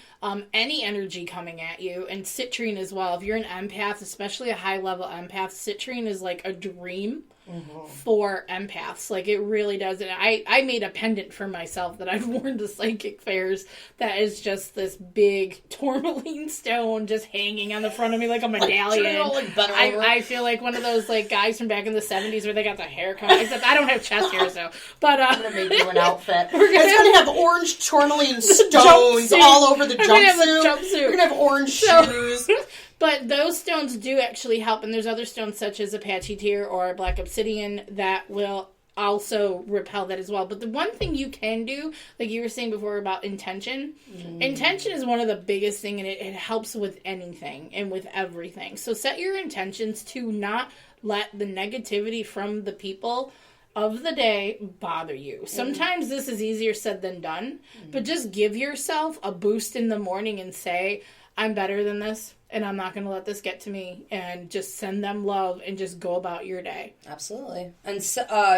any energy coming at you, and citrine as well. If you're an empath, especially a high level empath, citrine is like a dream for empaths. Like, it really does. And I made a pendant for myself that I've worn to psychic fairs that is just this big tourmaline stone just hanging on the front of me like a medallion. I feel like one of those like guys from back in the 70s where they got the haircut. Except I don't have chest hair, so. But I'm gonna make you an outfit. It's gonna have orange tourmaline stones all over the jumpsuit. You're gonna have orange shoes. But those stones do actually help, and there's other stones such as Apache tear or black obsidian that will also repel that as well. But the one thing you can do, like you were saying before about intention, intention is one of the biggest thing, and it helps with anything and with everything. So set your intentions to not let the negativity from the people of the day bother you. Sometimes this is easier said than done, but just give yourself a boost in the morning and say, I'm better than this, and I'm not going to let this get to me, and just send them love and just go about your day. Absolutely. And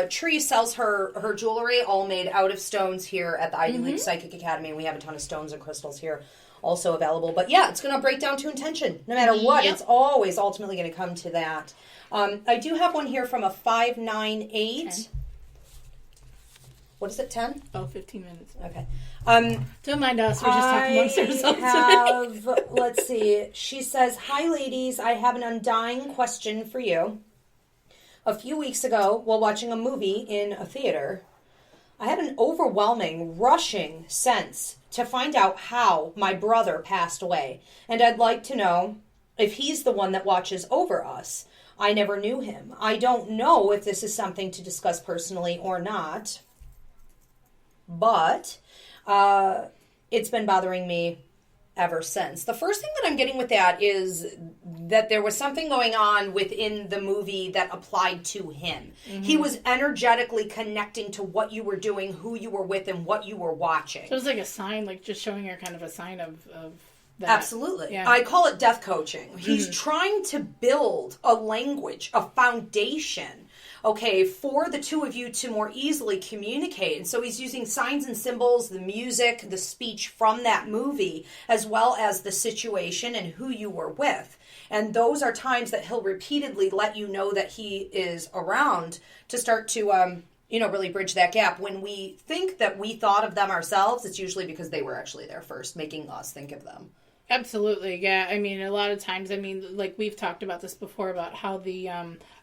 Tree sells her jewelry all made out of stones here at the Ivy League Psychic Academy, and we have a ton of stones and crystals here also available. But yeah, it's going to break down to intention. No matter what, it's always ultimately going to come to that. I do have one here from a 598. 10. What is it, 10? Oh, 15 minutes. Okay. Don't mind us. We're just talking amongst ourselves today. Let's see. She says, "Hi, ladies. I have an undying question for you. A few weeks ago, while watching a movie in a theater, I had an overwhelming, rushing sense to find out how my brother passed away. And I'd like to know if he's the one that watches over us. I never knew him. I don't know if this is something to discuss personally or not, but it's been bothering me ever since." The first thing that I'm getting with that is that there was something going on within the movie that applied to him. Mm-hmm. He was energetically connecting to what you were doing, who you were with, and what you were watching. So it was like a sign, like just showing her kind of a sign of that. Absolutely. Yeah. I call it death coaching. He's trying to build a language, a foundation, okay, for the two of you to more easily communicate. And so he's using signs and symbols, the music, the speech from that movie, as well as the situation and who you were with. And those are times that he'll repeatedly let you know that he is around to start to, really bridge that gap. When we think that we thought of them ourselves, it's usually because they were actually there first, making us think of them. Absolutely, yeah. I mean, a lot of times, like we've talked about this before about how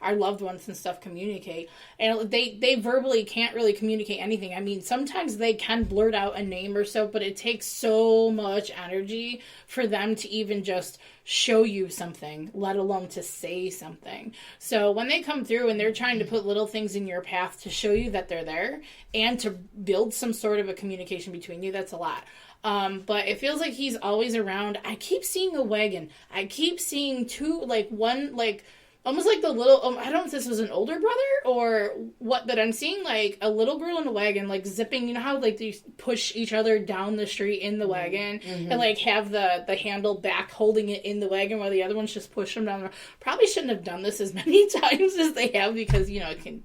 our loved ones and stuff communicate, and they verbally can't really communicate anything. I mean, sometimes they can blurt out a name or so, but it takes so much energy for them to even just show you something, let alone to say something. So when they come through and they're trying to put little things in your path to show you that they're there and to build some sort of a communication between you, that's a lot. But it feels like he's always around. I keep seeing a wagon. I keep seeing two, almost like the little, I don't know if this was an older brother or what, but I'm seeing like a little girl in a wagon, like zipping, you know how like they push each other down the street in the wagon and like have the handle back holding it in the wagon while the other ones just push them down. Probably shouldn't have done this as many times as they have because, it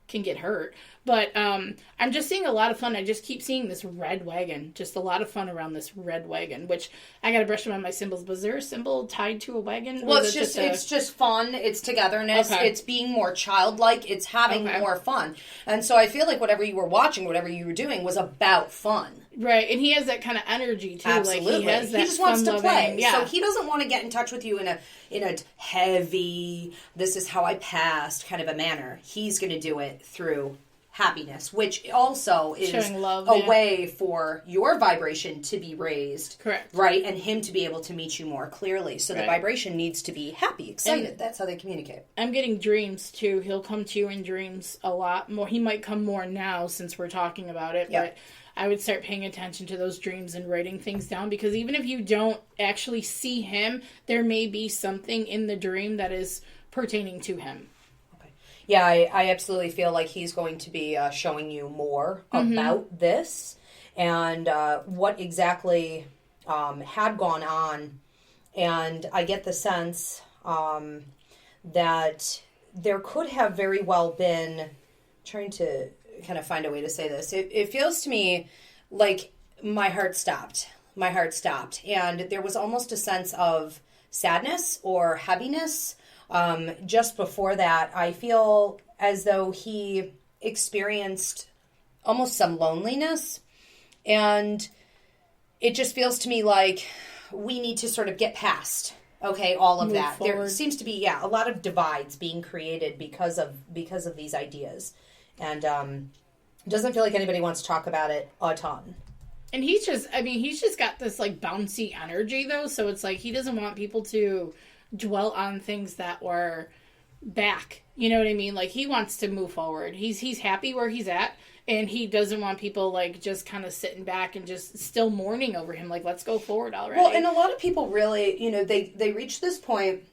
can get hurt. But I'm just seeing a lot of fun. I just keep seeing this red wagon. Just a lot of fun around this red wagon, which I got to brush on my symbols. Was there a symbol tied to a wagon? Well, it's just fun. It's togetherness. Okay. It's being more childlike. It's having more fun. And so I feel like whatever you were watching, whatever you were doing was about fun. Right, and he has that kind of energy too. Absolutely, like he has that. He just wants to play. Yeah. So he doesn't want to get in touch with you in a heavy, this is how I passed kind of a manner. He's going to do it through happiness, which also is showing love, a way for your vibration to be raised. Correct. Right, and him to be able to meet you more clearly. So the vibration needs to be happy, excited. That's how they communicate. I'm getting dreams too. He'll come to you in dreams a lot more. He might come more now since we're talking about it, but I would start paying attention to those dreams and writing things down, because even if you don't actually see him, there may be something in the dream that is pertaining to him. Okay. Yeah, I absolutely feel like he's going to be showing you more about this and what exactly had gone on. And I get the sense that there could have very well been, trying to kind of find a way to say this. It feels to me like my heart stopped. And there was almost a sense of sadness or heaviness. Just before that, I feel as though he experienced almost some loneliness. And it just feels to me like we need to sort of get past, all of move that. Forward. There seems to be, a lot of divides being created because of these ideas. And it doesn't feel like anybody wants to talk about it a ton. And he's just got this like bouncy energy though, so it's like he doesn't want people to dwell on things that were back. You know what I mean? Like he wants to move forward. He's happy where he's at, and he doesn't want people like just kind of sitting back and just still mourning over him. Like, let's go forward already. Well, and a lot of people really, they reach this point.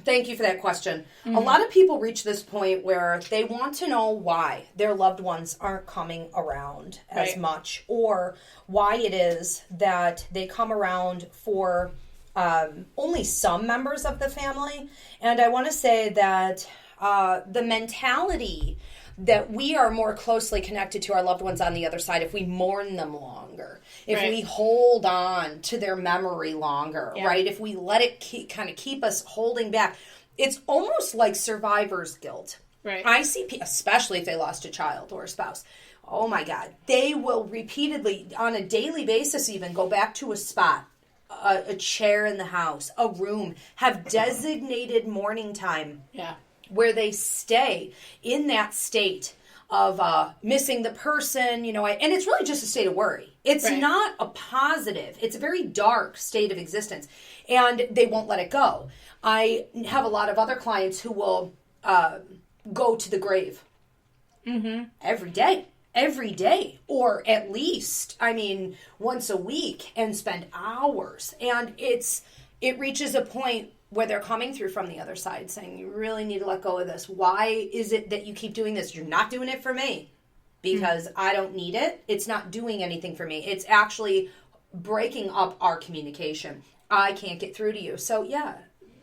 Thank you for that question. Mm-hmm. A lot of people reach this point where they want to know why their loved ones aren't coming around as much, or why it is that they come around for only some members of the family. And I want to say that the mentality that we are more closely connected to our loved ones on the other side if we mourn them longer, if we hold on to their memory longer, right? If we let it keep us holding back. It's almost like survivor's guilt. Right. I see, especially if they lost a child or a spouse. Oh my God. They will repeatedly, on a daily basis even, go back to a spot, a chair in the house, a room, have designated mourning time. Yeah. Where they stay in that state of missing the person, and it's really just a state of worry. It's not a positive. It's a very dark state of existence, and they won't let it go. I have a lot of other clients who will go to the grave every day, or at least, once a week, and spend hours. And it reaches a point where they're coming through from the other side saying, you really need to let go of this. Why is it that you keep doing this? You're not doing it for me because I don't need it. It's not doing anything for me. It's actually breaking up our communication. I can't get through to you. So yeah,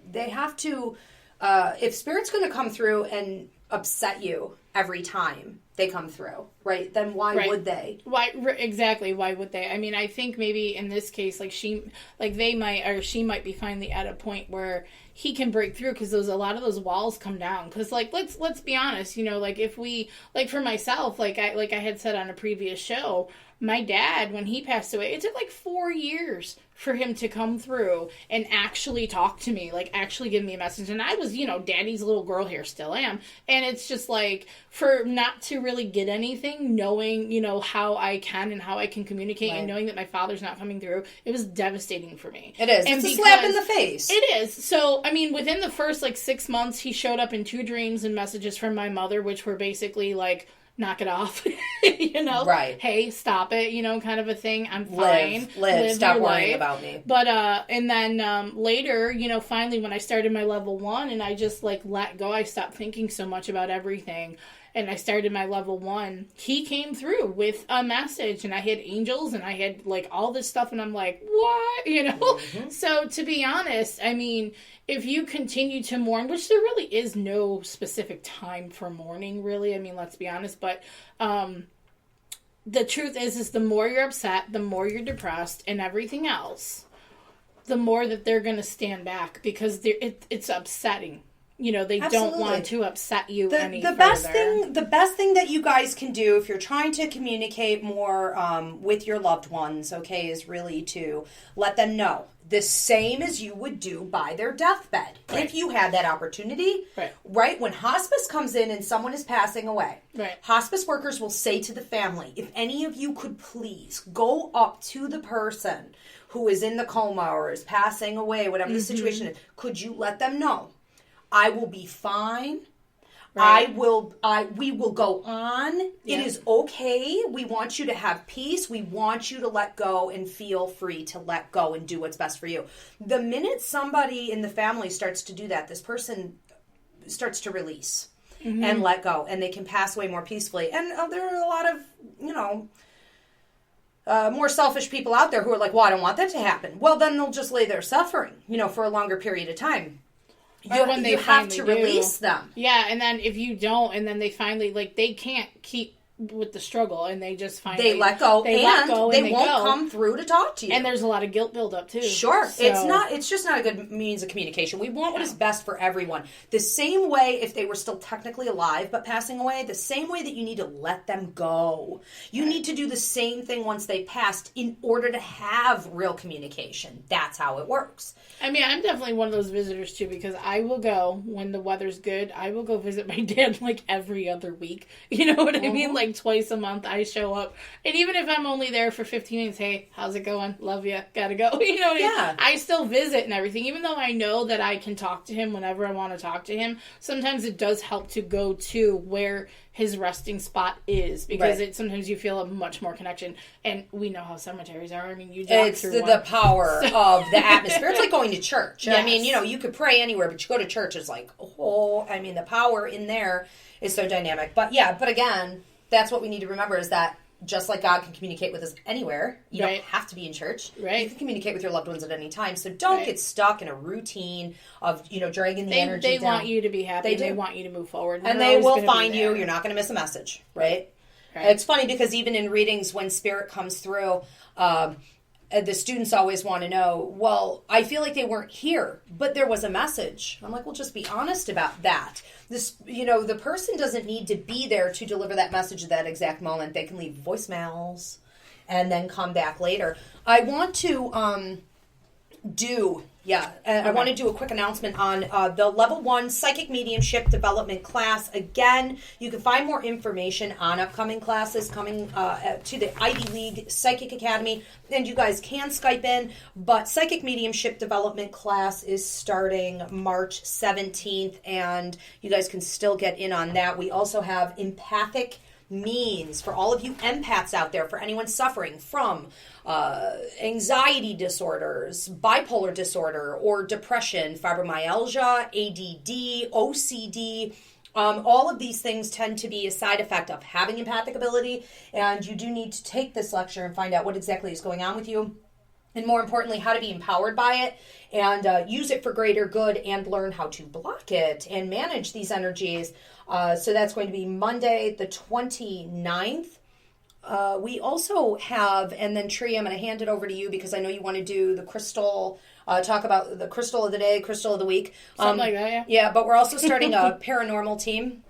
they have to, if Spirit's going to come through and upset you every time they come through, right? Then why would they? Why exactly? Why would they? I think maybe in this case, she might be finally at a point where he can break through because a lot of those walls come down. Because let's be honest, if we for myself, I had said on a previous show, my dad, when he passed away, it took 4 years for him to come through and actually talk to me, actually give me a message. And I was, daddy's little girl here, still am. And it's just for not to really get anything, knowing, how I can and how I can communicate and knowing that my father's not coming through, it was devastating for me. It is. It's a slap in the face. It is. So, within the first 6 months, he showed up in 2 dreams and messages from my mother, which were basically knock it off, Right. Hey, stop it, kind of a thing. I'm fine. Live stop worrying about me. But, and then, later, finally when I started my level 1 and I just let go, I stopped thinking so much about everything. And I started my level 1, he came through with a message and I had angels and I had all this stuff and I'm like, what? Mm-hmm. So to be honest, if you continue to mourn, which there really is no specific time for mourning, really. Let's be honest. But the truth is the more you're upset, the more you're depressed and everything else, the more that they're going to stand back because it's upsetting. They Absolutely. don't want to upset you any further. The best thing that you guys can do if you're trying to communicate more with your loved ones, okay, is really to let them know the same as you would do by their deathbed. Right. If you had that opportunity, right? When hospice comes in and someone is passing away, hospice workers will say to the family, if any of you could please go up to the person who is in the coma or is passing away, whatever the situation is, could you let them know? I will be fine. Right. We will go on. Yeah. It is okay. We want you to have peace. We want you to let go and feel free to let go and do what's best for you. The minute somebody in the family starts to do that, this person starts to release and let go, and they can pass away more peacefully. And there are a lot of, more selfish people out there who are like, well, I don't want that to happen. Well, then they'll just lay there suffering, for a longer period of time. You have to release them. Yeah, and then if you don't, and then they finally, they can't keep with the struggle, and they just finally... They let go, they won't come through to talk to you. And there's a lot of guilt buildup, too. Sure. So. It's just not a good means of communication. We want what is best for everyone. The same way, if they were still technically alive but passing away, the same way that you need to let them go. You need to do the same thing once they passed in order to have real communication. That's how it works. I'm definitely one of those visitors, too, because I will go, when the weather's good, I will go visit my dad, every other week. You know what I mean? Twice a month, I show up. And even if I'm only there for 15 minutes, hey, how's it going? Love you. Gotta go. You know what I mean? I still visit and everything. Even though I know that I can talk to him whenever I want to talk to him, sometimes it does help to go to where his resting spot is, because sometimes you feel a much more connection. And we know how cemeteries are. You drive it's the power of the atmosphere. It's like going to church. Yes. You could pray anywhere, but you go to church, it's the power in there is so dynamic. But again, that's what we need to remember, is that just like God can communicate with us anywhere. You Right. don't have to be in church. Right. You can communicate with your loved ones at any time. So don't get stuck in a routine of, dragging the energy They down. want you to be happy. They do. want you to move forward. And They're they always will gonna be find you. there. You're not going to miss a message, right? Right. It's funny because even in readings, when spirit comes through, the students always want to know, well, I feel like they weren't here, but there was a message. I'm like, well, just be honest about that. This, the person doesn't need to be there to deliver that message at that exact moment. They can leave voicemails and then come back later. I want to I want to do a quick announcement on the Level 1 Psychic Mediumship Development class. Again, you can find more information on upcoming classes coming to the Ivy League Psychic Academy, and you guys can Skype in, but Psychic Mediumship Development class is starting March 17th, and you guys can still get in on that. We also have empathic means for all of you empaths out there, for anyone suffering from anxiety disorders, bipolar disorder, or depression, fibromyalgia, ADD, OCD. All of these things tend to be a side effect of having empathic ability, and you do need to take this lecture and find out what exactly is going on with you, and more importantly, how to be empowered by it and use it for greater good and learn how to block it and manage these energies. So that's going to be Monday the 29th. We also have, and then Tree, I'm going to hand it over to you because I know you want to do the crystal, talk about the crystal of the day, crystal of the week. Something like that, yeah. Yeah, but we're also starting a paranormal team.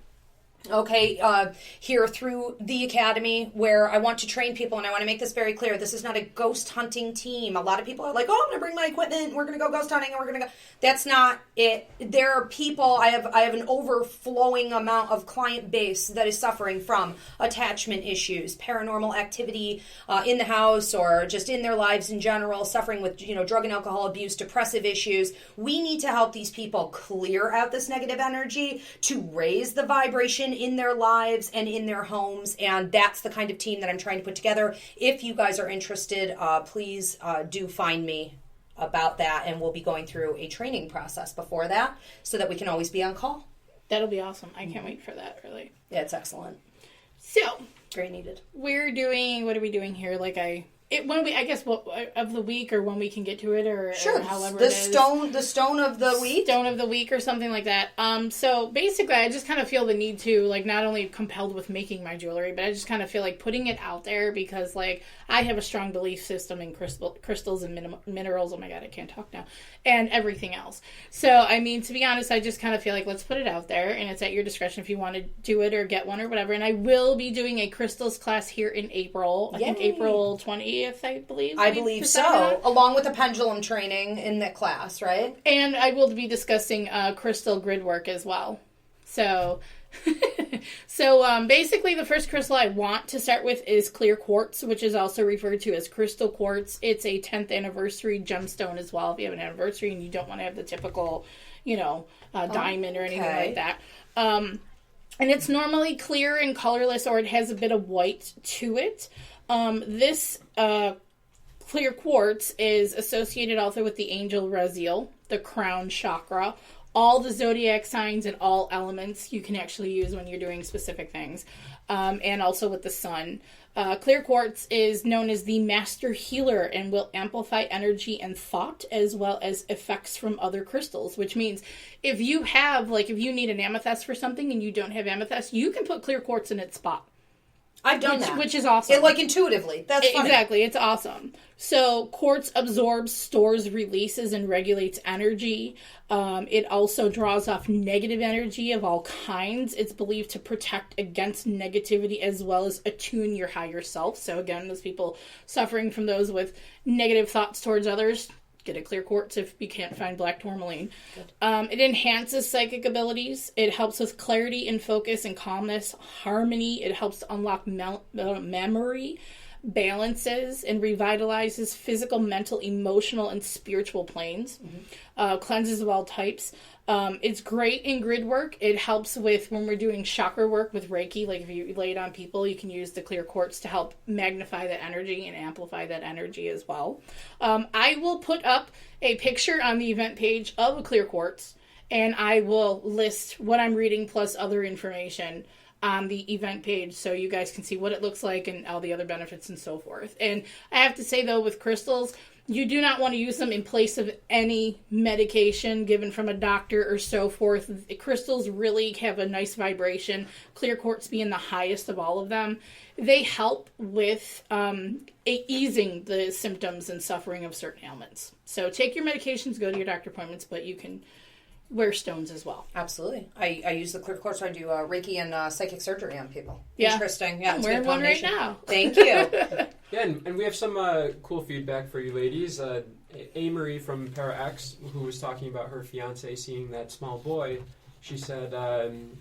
Okay, here through the academy, where I want to train people, and I want to make this very clear. This is not a ghost hunting team. A lot of people are like, oh, I'm going to bring my equipment, and we're going to go ghost hunting, and we're going to go. That's not it. There are people, I have an overflowing amount of client base that is suffering from attachment issues, paranormal activity in the house, or just in their lives in general, suffering with, drug and alcohol abuse, depressive issues. We need to help these people clear out this negative energy to raise the vibration in their lives and in their homes, and that's the kind of team that I'm trying to put together. If you guys are interested, please do find me about that, and we'll be going through a training process before that so that we can always be on call. That'll be awesome. I can't wait for that, really. Yeah, it's excellent. So, very needed. What are we doing here? Of the week, or when we can get to it, or however the stone of the week, stone of the week, or something like that. So basically, I just kind of feel the need to, not only compelled with making my jewelry, but I just kind of feel like putting it out there because, I have a strong belief system in crystals and minerals. Oh my god, I can't talk now, and everything else. So I mean, to be honest, I just kind of feel like let's put it out there, and it's at your discretion if you want to do it or get one or whatever. And I will be doing a crystals class here in April. I think April 20th. I believe so, along with the pendulum training in that class, right? And I will be discussing crystal grid work as well. So, basically the first crystal I want to start with is clear quartz, which is also referred to as crystal quartz. It's a 10th anniversary gemstone as well, if you have an anniversary and you don't want to have the typical, diamond or anything like that. And it's normally clear and colorless, or it has a bit of white to it. This clear quartz is associated also with the angel Raziel, the crown chakra, all the zodiac signs and all elements you can actually use when you're doing specific things, and also with the sun. Clear quartz is known as the master healer and will amplify energy and thought as well as effects from other crystals, which means if you need an amethyst for something and you don't have amethyst, you can put clear quartz in its spot. I've done that. Which is awesome. Intuitively. That's funny. Exactly. It's awesome. So quartz absorbs, stores, releases, and regulates energy. It also draws off negative energy of all kinds. It's believed to protect against negativity as well as attune your higher self. So again, those people suffering from those with negative thoughts towards others, get a clear quartz if you can't find black tourmaline. It enhances psychic abilities. It helps with clarity and focus and calmness, harmony. It helps to unlock memory, balances, and revitalizes physical, mental, emotional, and spiritual planes. Cleanses of all types. It's great in grid work. It helps with when we're doing chakra work with Reiki. If you lay it on people, you can use the clear quartz to help magnify that energy and amplify that energy as well. I will put up a picture on the event page of a clear quartz, and I will list what I'm reading plus other information on the event page so you guys can see what it looks like and all the other benefits and so forth. And I have to say, though, with crystals, you do not want to use them in place of any medication given from a doctor or so forth. Crystals really have a nice vibration, clear quartz being the highest of all of them. They help with easing the symptoms and suffering of certain ailments. So take your medications, go to your doctor appointments, but you can wear stones as well. Absolutely. I use the clear quartz when I do Reiki and psychic surgery on people. Yeah. Interesting. Yeah, I'm wearing one right now. Thank you. Yeah, and we have some cool feedback for you ladies. A-Marie from Para X, who was talking about her fiance seeing that small boy, she said,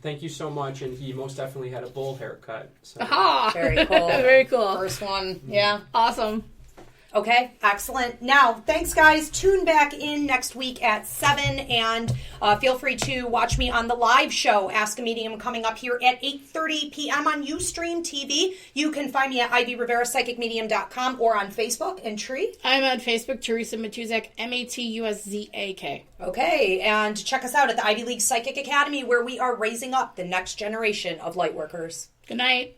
thank you so much, and he most definitely had a bowl haircut. So. Aha! Very cool. Very cool. First one. Yeah. Awesome. Okay, excellent. Now, thanks, guys. Tune back in next week at 7, and feel free to watch me on the live show, Ask a Medium, coming up here at 8:30 p.m. on Ustream TV. You can find me at ivyriverapsychicmedium.com or on Facebook. And Tree? I'm on Facebook, Theresa Matuszak, Matuszak. Okay, and check us out at the Ivy League Psychic Academy, where we are raising up the next generation of lightworkers. Good night.